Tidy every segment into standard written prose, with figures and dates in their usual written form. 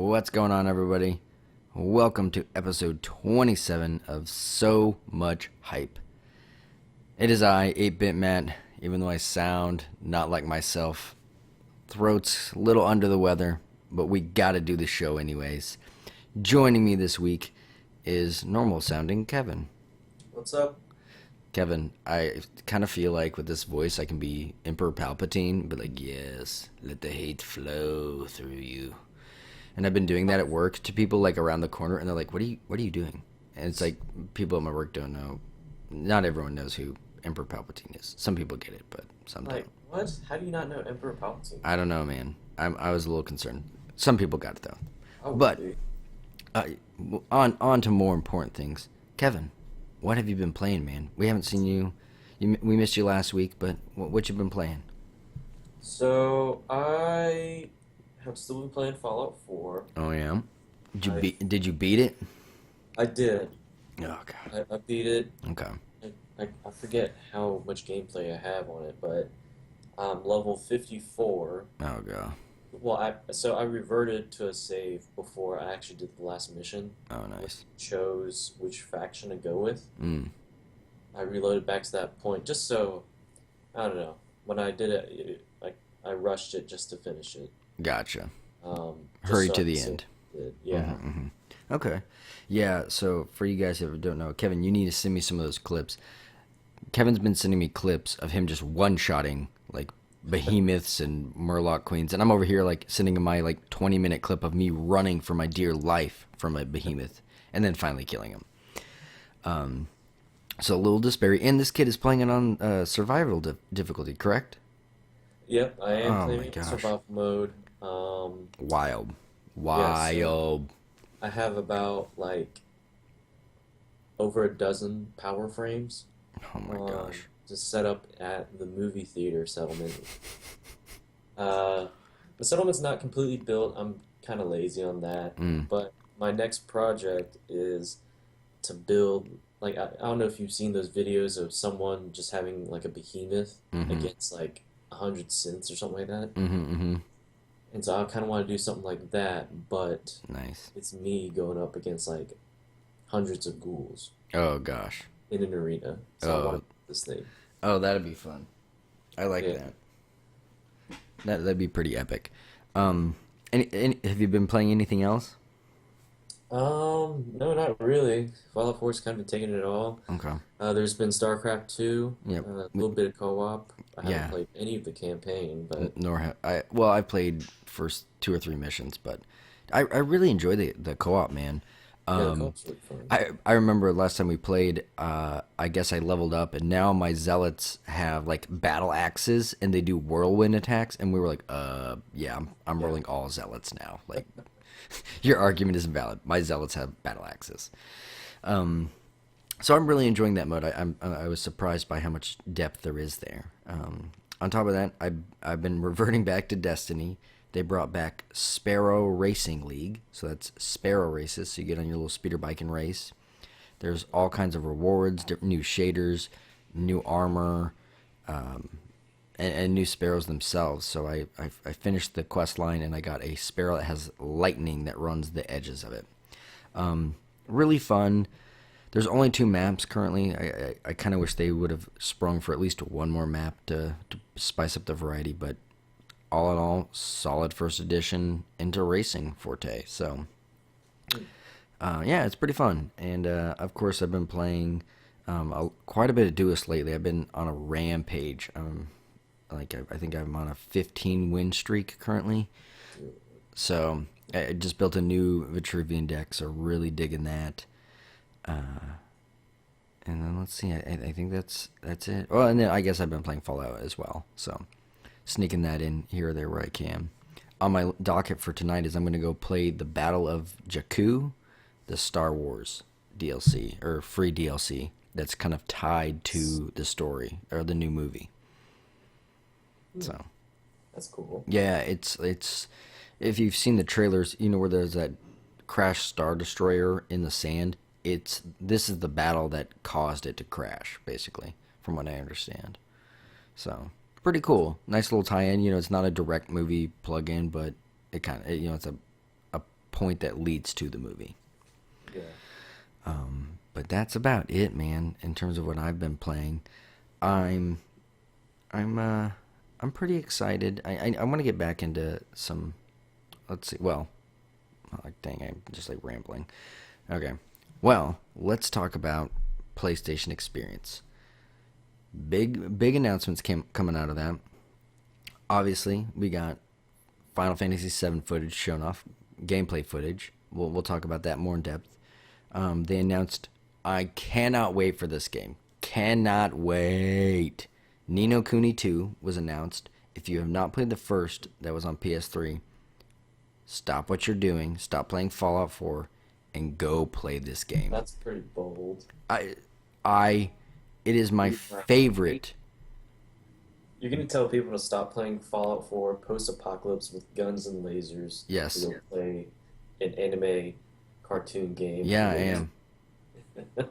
What's going on, everybody? Welcome to episode 27 of So Much Hype. It is I, 8-Bit Matt, even though I sound not like myself. Throat's a little under the weather, but we gotta do the show anyways. Joining me this week is normal sounding Kevin. What's up? Kevin, I kind of feel like with this voice I can be Emperor Palpatine, but like, yes, let the hate flow through you. And I've been doing that at work to people like around the corner, and they're like, what are you doing? And it's like people at my work don't know. Not everyone knows who Emperor Palpatine is. Some people get it, but some Like, don't. what? How do you not know Emperor Palpatine? I don't know, man. I was a little concerned. Some people got it though. Oh, But dude. uh, on to more important things. Kevin, what have you been playing, man? We haven't seen you. We missed you last week, but what you been playing? So, I have still been playing Fallout 4. Oh yeah. I, Did you beat it? I did. Oh god. I beat it. Okay. I forget how much gameplay I have on it, but I'm level 54. Oh god. Well, I reverted to a save before I actually did the last mission, Oh which nice. chose which faction to go with. Mm. I reloaded back to that point just so, I don't know, when I did I rushed it just to finish it. Gotcha. Just Hurry so I to could the see end. it. Yeah. Okay. Yeah, so for you guys who don't know, Kevin, you need to send me some of those clips. Kevin's been sending me clips of him just one-shotting like behemoths and murloc queens, and I'm over here like sending him my like 20-minute clip of me running for my dear life from a behemoth and then finally killing him. So a little disparity, and this kid is playing it on survival difficulty, correct? Yep, I am Oh playing my it in gosh. survival mode. Wild. Yeah, so Wild. I have about like over a dozen power frames Oh my gosh. just set up at the movie theater settlement. Uh, the settlement's not completely built. I'm kind of lazy on that, Mm. but my next project is to build like I don't know if you've seen those videos of someone just having like a behemoth Mm-hmm. against like 100 cents or something like that. Mm-hmm. Mm-hmm. And so I kind of want to do something like that, but Nice. it's me going up against like hundreds of ghouls Oh gosh. in an arena. So I want Oh. to do this thing. Oh, that'd be fun. I like Yeah. that. That'd be pretty epic. Um, have you been playing anything else? No, not really. Fallout 4's kind of been taking it all. Okay. There's been StarCraft 2, Yep. a little bit of co-op. I haven't Yeah. played any of the campaign, but Nor have I. Well, I played first 2 or 3 missions, but I really enjoy the co-op, man. yeah, the Um, co-op's really fun. I remember last time we played. I guess I leveled up, and now my zealots have like battle axes, and they do whirlwind attacks. And we were like, yeah, I'm Yeah. rolling all zealots now. Like, your argument isn't valid. My zealots have battle axes. So I'm really enjoying that mode. I was surprised by how much depth there is there. On top of that, I've been reverting back to Destiny. They brought back Sparrow Racing League, so that's Sparrow races. So you get on your little speeder bike and race. There's all kinds of rewards, different new shaders, new armor, and new sparrows themselves. So I finished the quest line and I got a sparrow that has lightning that runs the edges of it. Really fun. There's only 2 maps currently. I kind of wish they would have sprung for at least one more map to spice up the variety, but all in all, solid first edition into racing forte. So, yeah, it's pretty fun. And of course, I've been playing quite a bit of Duist lately. I've been on a rampage. I think I'm on a 15 win streak currently. So I just built a new Vitruvian deck, so really digging that. And then let's see. I think that's it. Well, and then I guess I've been playing Fallout as well. So sneaking that in here or there where I can. On my docket for tonight is I'm going to go play the Battle of Jakku, the Star Wars DLC or free DLC that's kind of tied to the story or the new movie. Hmm, So that's cool. yeah, it's if you've seen the trailers, you know where there's that crashed Star Destroyer in the sand. This is the battle that caused it to crash, basically, from what I understand. So pretty cool, nice little tie-in. You know, it's not a direct movie plug-in, but it kind of it's a point that leads to the movie. Yeah. But that's about it, man. In terms of what I've been playing, I'm I'm uh I'm pretty excited. I want to get back into some. Let's see. Well, like dang, I'm just like rambling. Okay. Well, let's talk about PlayStation Experience. Big announcements coming out of that. Obviously, we got Final Fantasy VII footage shown off, gameplay footage. We'll talk about that more in depth. They announced. I cannot wait for this game. Cannot wait. Ni no Kuni 2 was announced. If you have not played the first that was on PS3, stop what you're doing, stop playing Fallout 4, and go play this game. That's pretty bold. It is my favorite. You're gonna tell people to stop playing Fallout 4 post-apocalypse with guns and lasers. Yes. To go play an anime cartoon game. Yeah, I am.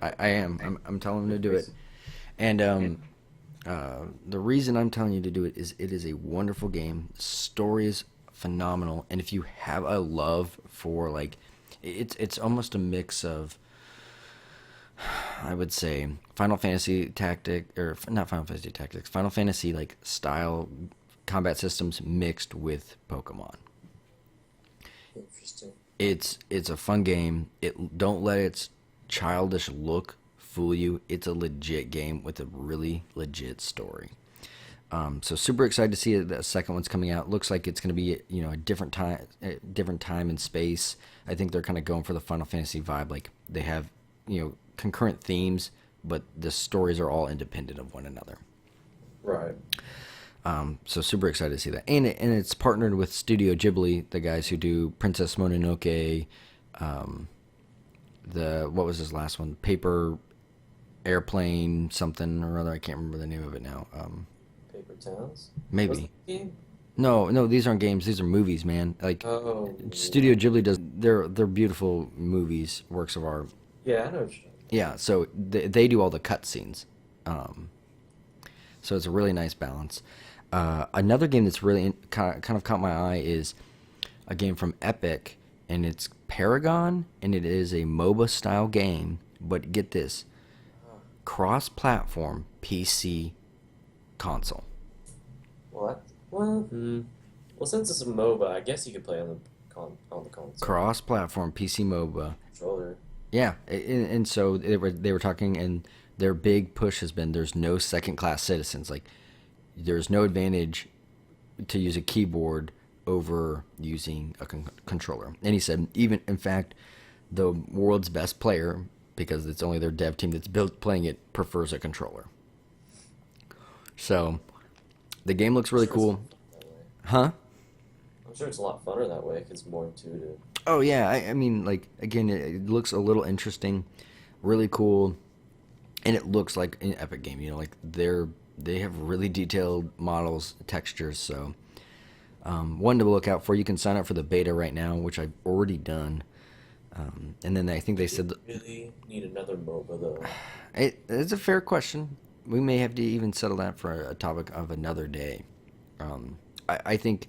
I am. I'm telling them to do it. And the reason I'm telling you to do it is it is a wonderful game. The story is phenomenal, and if you have a love for like, it's almost a mix of, I would say, Final Fantasy Tactic, or not Final Fantasy Tactics, Final Fantasy like style combat systems mixed with Pokemon. Interesting. It's a fun game. Don't let its childish look fool you. It's a legit game with a really legit story. So super excited to see the second one's coming out. Looks like it's going to be a different time and space. I think they're kind of going for the Final Fantasy vibe. Like they have concurrent themes, but the stories are all independent of one another. Right. So super excited to see that, and it's partnered with Studio Ghibli, the guys who do Princess Mononoke. What was his last one? Paper Airplane something or other. I can't remember the name of it now. Paper Towns? Maybe. What's the game? No, these aren't games. These are movies, man. Like Studio Ghibli does. They're beautiful movies, works of art. Yeah, I know what you're talking about. Yeah, so they do all the cutscenes. So it's a really nice balance. Another game that's really kind of caught my eye is a game from Epic, and it's Paragon, and it is a MOBA style game. But get this, cross-platform PC console. What? Well, since it's a MOBA, I guess you could play on the console. Cross-platform PC MOBA. Controller. Yeah, and so they were talking, and their big push has been there's no second-class citizens. Like, there's no advantage to use a keyboard over using a controller. And he said, even, in fact, the world's best player, because it's only their dev team that's built playing it, prefers a controller. So, the game looks really cool. Huh? I'm sure it's a lot funner that way because it's more intuitive. Oh, yeah. I mean, like, again, it looks a little interesting, really cool, and it looks like an Epic game. Like, they have really detailed models, textures, so one to look out for. You can sign up for the beta right now, which I've already done. And then I think they said... really need another MOBA, though? It's a fair question. We may have to even settle that for a topic of another day. I think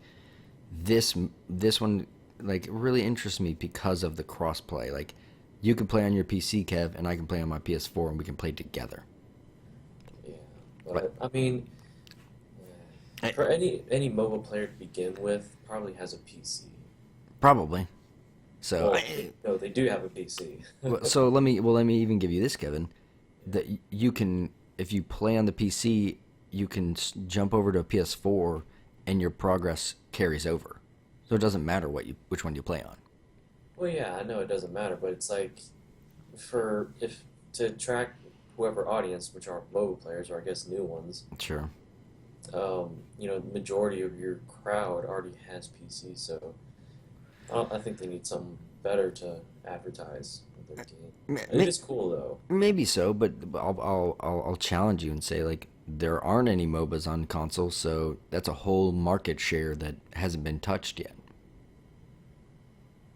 this one like really interests me because of the cross-play. Like, you can play on your PC, Kev, and I can play on my PS4, and we can play together. Yeah, but I mean, for any MOBA player to begin with, probably has a PC. Probably. So Well, no, they do have a PC. so let me even give you this, Kevin. That you can, if you play on the PC, you can jump over to a PS4, and your progress carries over. So it doesn't matter which one you play on. Well, yeah, I know it doesn't matter, but it's like to attract whoever audience, which are MOBA players, or I guess new ones. Sure. The majority of your crowd already has PC, so I think they need something better to advertise with their game. It is cool though. Maybe so, but I'll challenge you and say, like, there aren't any MOBAs on console, so that's a whole market share that hasn't been touched yet.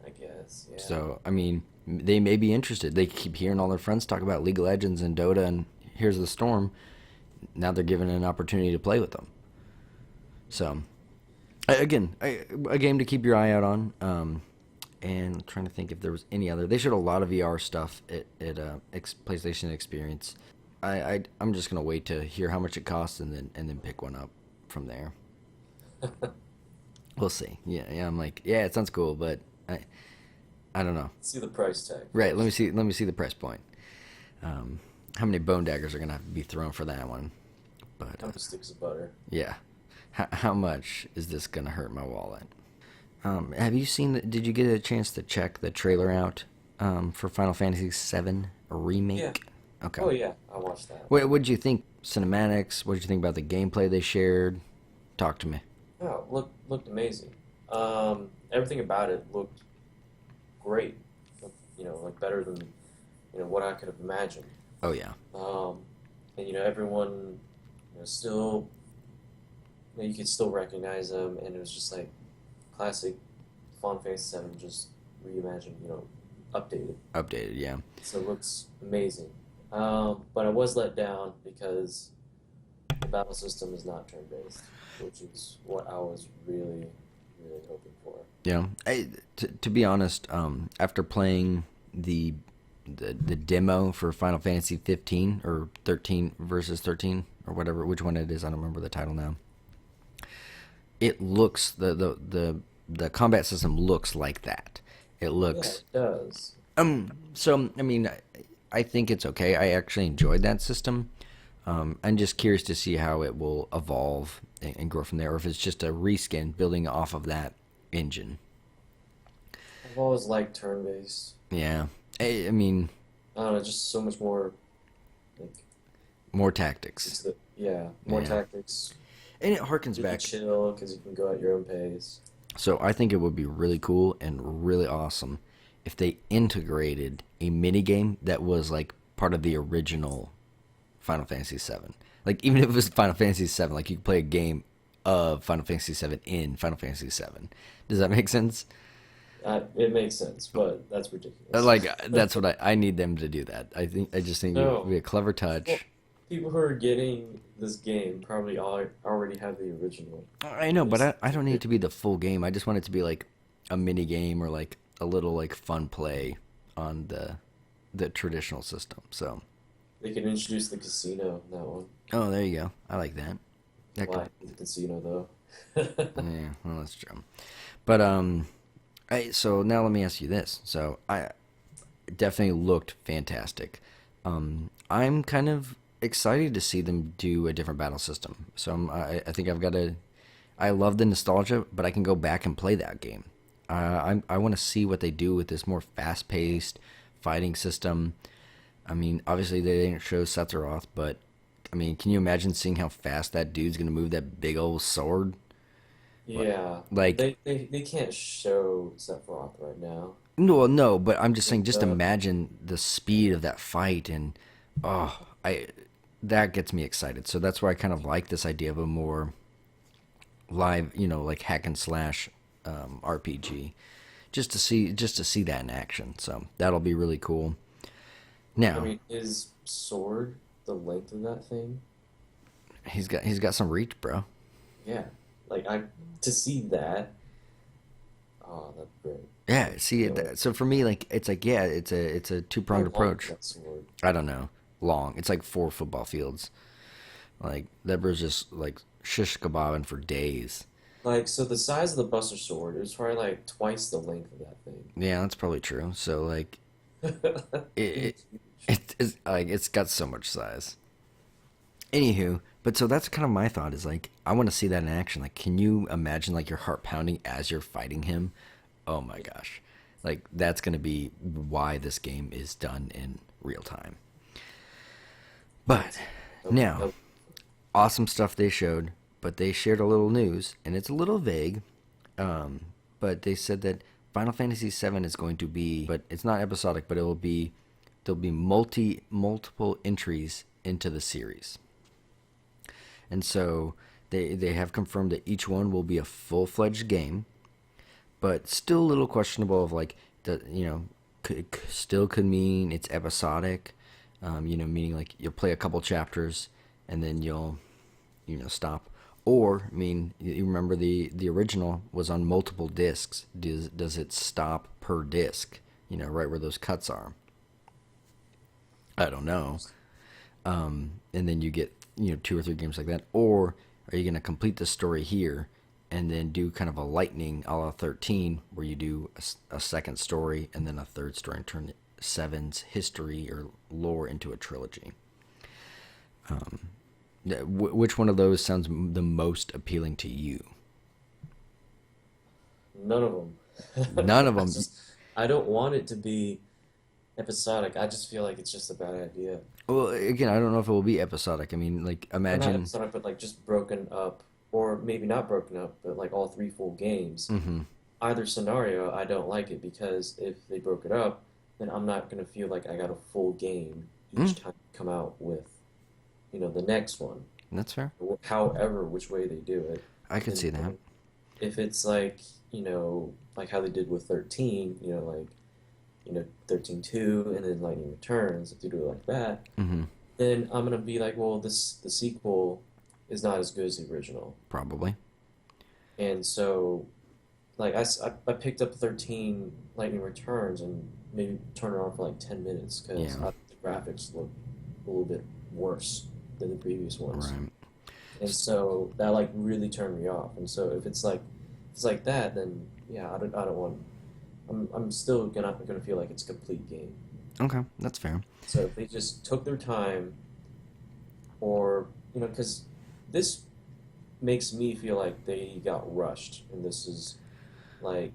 I guess, yeah. So, I mean, they may be interested. They keep hearing all their friends talk about League of Legends and Dota and Here's the Storm. Now they're given an opportunity to play with them. So, again, a game to keep your eye out on. and I'm trying to think if there was any other. They showed a lot of VR stuff at PlayStation Experience. I'm just gonna wait to hear how much it costs and then pick one up from there. We'll see. Yeah. I'm like, yeah, it sounds cool, but I don't know. See the price tag Right. Let me first. see. Let me see the price point. How many bone daggers are gonna have to be thrown for that one? But How many sticks of butter? yeah, how much is this gonna hurt my wallet? Have you seen? Did you get a chance to check the trailer out for Final Fantasy VII Yeah. remake? Okay. Oh yeah, I watched that. What did you think? Cinematics. What did you think about the gameplay they shared? Talk to me. Oh, looked amazing. Everything about it looked great. Like better than what I could have imagined. Oh yeah. Um, and everyone, still, you could still recognize them, and it was just like classic Final Fantasy Seven, just reimagined, updated. Updated. Yeah. So it looks amazing. But I was let down because the battle system is not turn-based, which is what I was really, really hoping for. Yeah. To be honest, after playing the demo for Final Fantasy 15 or 13 versus 13 or whatever, which one it is, I don't remember the title now. It looks the combat system looks like that. It Yeah, looks it does. so I mean I think it's okay. I actually enjoyed that system. I'm just curious to see how it will evolve and grow from there, or if it's just a reskin building off of that engine. I've always liked turn-based. Yeah, I mean I don't know, just so much more like more tactics. more Yeah, tactics. and it harkens You can back. chill because you can go at your own pace. So I think it would be really cool and really awesome if they integrated a mini game that was like part of the original Final Fantasy VII. Like even if it was Final Fantasy VII, like you could play a game of Final Fantasy VII in Final Fantasy VII. Does that make sense? It makes sense, but that's ridiculous. Like that's what I need them to do that. I just think it would No, be a clever people, touch. people who are getting this game probably already have the original. I know, but Just I don't need it to be the full game. I just want it to be like a mini game or like a little like fun play on the traditional system. So, they can introduce the casino in that one. oh, there you go. I like that. That could, Why the casino though? yeah, well, that's true. But so now let me ask you this. So I definitely looked fantastic. I'm kind of excited to see them do a different battle system. So I think I've got to. I love the nostalgia, but I can go back and play that game. I want to see what they do with this more fast-paced fighting system. I mean, obviously they didn't show Sephiroth, but I mean, can you imagine seeing how fast that dude's gonna move that big old sword? Like, Yeah, like they can't show Sephiroth right now. no, no, but I'm just saying, just Uh, imagine the speed of that fight, and oh, I that gets me excited. So that's why I kind of like this idea of a more live, like hack and slash RPG, just to see that in action. So that'll be really cool. I Now mean, is sword the length of that thing? he's got some reach, bro. Yeah, like I to see that. Oh, that's great. Yeah, see You know, so for me, like it's like yeah, it's a two how pronged long is approach. that sword? I don't know, long. It's like 4 football fields. Like that was just like shish kebabbing for days. Like, so the size of the Buster Sword is probably like twice the length of that Yeah, that's probably true. So like it, it It's huge. it's like it's got so much size. Anywho, but so that's kind of my thought is like I want to see that in action. Like, can you imagine like your heart pounding as you're fighting him? Oh my gosh, like that's gonna be why this game is done in real time. But now, Nope. awesome stuff they showed, but they shared a little news, and it's a little vague. Um, but they said that Final Fantasy VII is going to be, but it's not episodic, but it will be there'll be multiple entries into the series, and so they have confirmed that each one will be a full fledged game, but still a little questionable of like the still could mean it's episodic, meaning like you'll play a couple chapters and then you'll stop, Or, I mean, you remember the original was on multiple discs. Does it stop per disc? You know, right where those cuts are. I don't know. And then you get, you know, 2 or 3 games like that. Or are you going to complete the story here and then do kind of a lightning a la 13 where you do a second story and then a third story and turn Seven's history or lore into a trilogy? Which one of those sounds the most appealing to you? None of them. None of I them. just I don't want it to be episodic. I just feel like it's just a bad idea. Well, again, I don't know if it will be episodic. I mean, like, Or not imagine. episodic, but like just broken up, or maybe not broken up, but like all three full games. Hmm. Either scenario, I don't like it because if they broke it up, then I'm not gonna feel like I got a full game each time I come out with, the next one. That's fair. However, which way they do it. I could And see that. if it's like, like how they did with 13, 13-2 and then Lightning Returns, if they do it like that, Hmm. then I'm gonna be like, well, the sequel is not as good as the original. Probably. And so, like, I picked up 13 Lightning Returns and maybe turned it on for like 10 minutes because Yeah. the graphics look a little bit worse than the previous ones. Right. And so that like really turned me off. And so if it's like that, then yeah, I don't want. I'm still gonna feel like it's a complete game. Okay, that's fair. So if they just took their time, or because this makes me feel like they got rushed, and this is like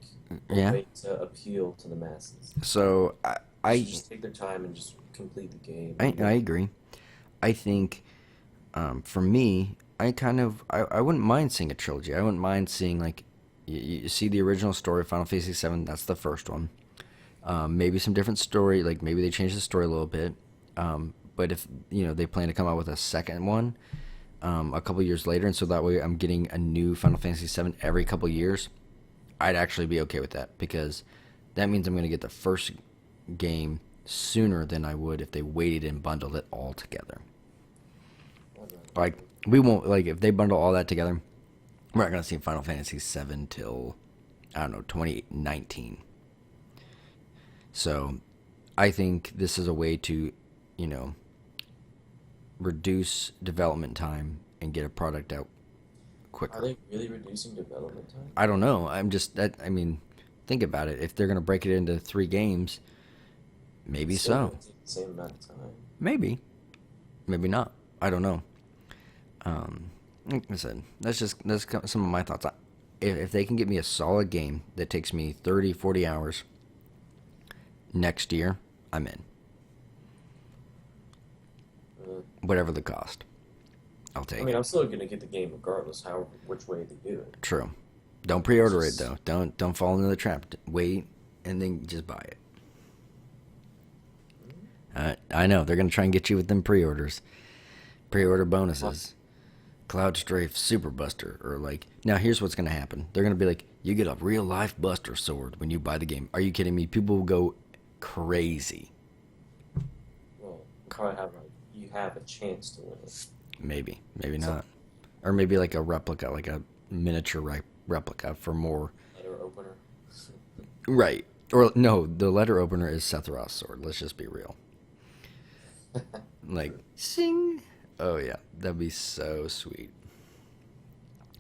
a Yeah. way to appeal to the masses. So They should I just take their time and just complete the game. I agree. I think for me, I wouldn't mind seeing a trilogy. I wouldn't mind seeing like you see the original story, Final Fantasy VII. That's the first one. Maybe some different story, like maybe they change the story a little bit. But if they plan to come out with a second one a couple years later, and so that way I'm getting a new Final Fantasy VII every couple years, I'd actually be okay with that because that means I'm going to get the first game sooner than I would if they waited and bundled it all together. Like we won't like if they bundle all that together, we're not going to see Final Fantasy VII till I don't know 2019. So I think this is a way to, you know, reduce development time and get a product out Are quicker. they really reducing development time? I don't know. I'm just that. I mean, think about it. If they're gonna break it into 3 games, maybe It's still so. gonna take the same amount of time. Maybe, maybe not. I don't know. Like I said, that's some of my thoughts. If they can get me a solid game that takes me 30, 40 hours next year, I'm in. Uh, Whatever the cost, I'll I take mean, it. I'm still gonna get the game regardless, however which way they do it. True. Don't It's pre-order it just though. Don't fall into the trap. Wait and then just buy it. I know they're gonna try and get you with them pre-orders, pre-order Well, bonuses, Cloud Strafe Super Buster, or like now here's what's gonna happen. They're gonna be like, you get a real life Buster Sword when you buy the game. Are you kidding me? People will go crazy. well, you probably have you have a chance to win it. Maybe, maybe So not, or maybe like a replica, like a miniature replica for more. letter opener. Right. Or no, the letter opener is Sephiroth's sword. Let's just be real. Like sing. Oh yeah, that'd be so sweet.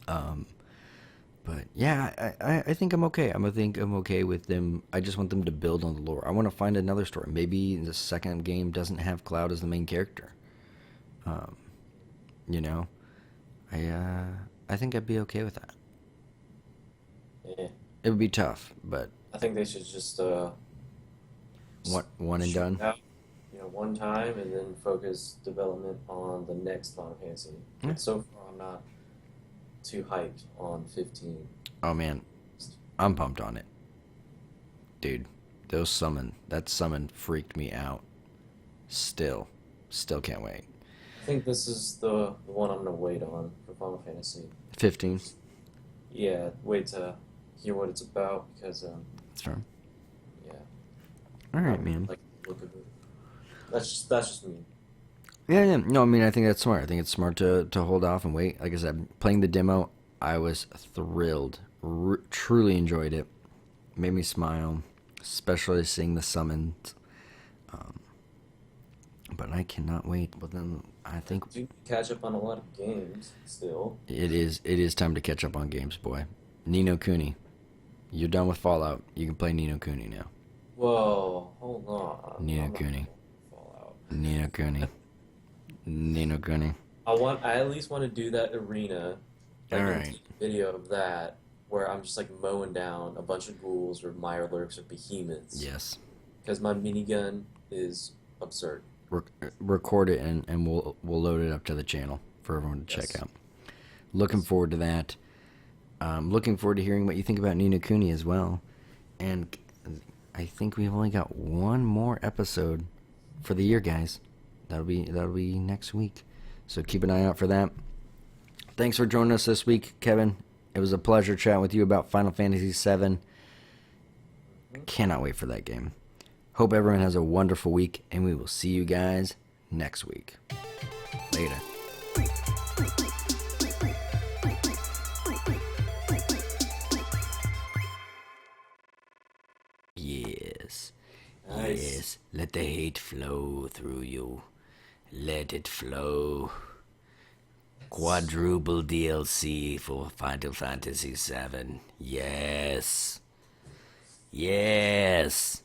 Um, but yeah, I think I'm okay. I'm okay with them. I just want them to build on the lore. I want to find another story. Maybe the second game doesn't have Cloud as the main character. Um, you know, I think I'd be okay with that. Yeah, It would be tough, but I think they should just one and shoot done. it out, one time and then focus development on the next Final Fantasy. Yeah. But so far, I'm not too hyped on 15. Oh man, I'm pumped on it, dude. That summon freaked me out. Still can't wait. I think this is the one I'm gonna wait on for Final Fantasy. 15. Yeah, wait to hear what it's about because That's fair. yeah, All I right, man. like the look of it. That's just me. Yeah, yeah. No, I mean, I think that's smart. I think it's smart to hold off and wait. Like I said, playing the demo, I was thrilled. Truly enjoyed it. Made me smile, especially seeing the summons. Um, but I cannot wait. But then I think You catch up on a lot of games still. it is time to catch up on games, boy. Nino Cooney, you're done with Fallout. You can play Nino Cooney now. Whoa, hold on. Nino I'm not Cooney, Fallout. Nino Cooney, Nino Cooney. I at least want to do that arena, All like and right. take a video of that where I'm just like mowing down a bunch of ghouls or mirelurks or behemoths Yes. because my minigun is absurd. Record it and we'll load it up to the channel for everyone to check Yes. out. Looking Yes. forward to that. Looking forward to hearing what you think about Nino Cooney as well. And I think we've only got one more episode for the year, guys. That'll be next week. So keep an eye out for that. Thanks for joining us this week, Kevin. It was a pleasure chatting with you about Final Fantasy VII. Mhm. Cannot wait for that game. Hope everyone has a wonderful week, and we will see you guys next week. Later. Yes. Nice. Yes. Let the hate flow through you. Let it flow. Yes. Quadruple DLC for Final Fantasy VII. Yes. Yes.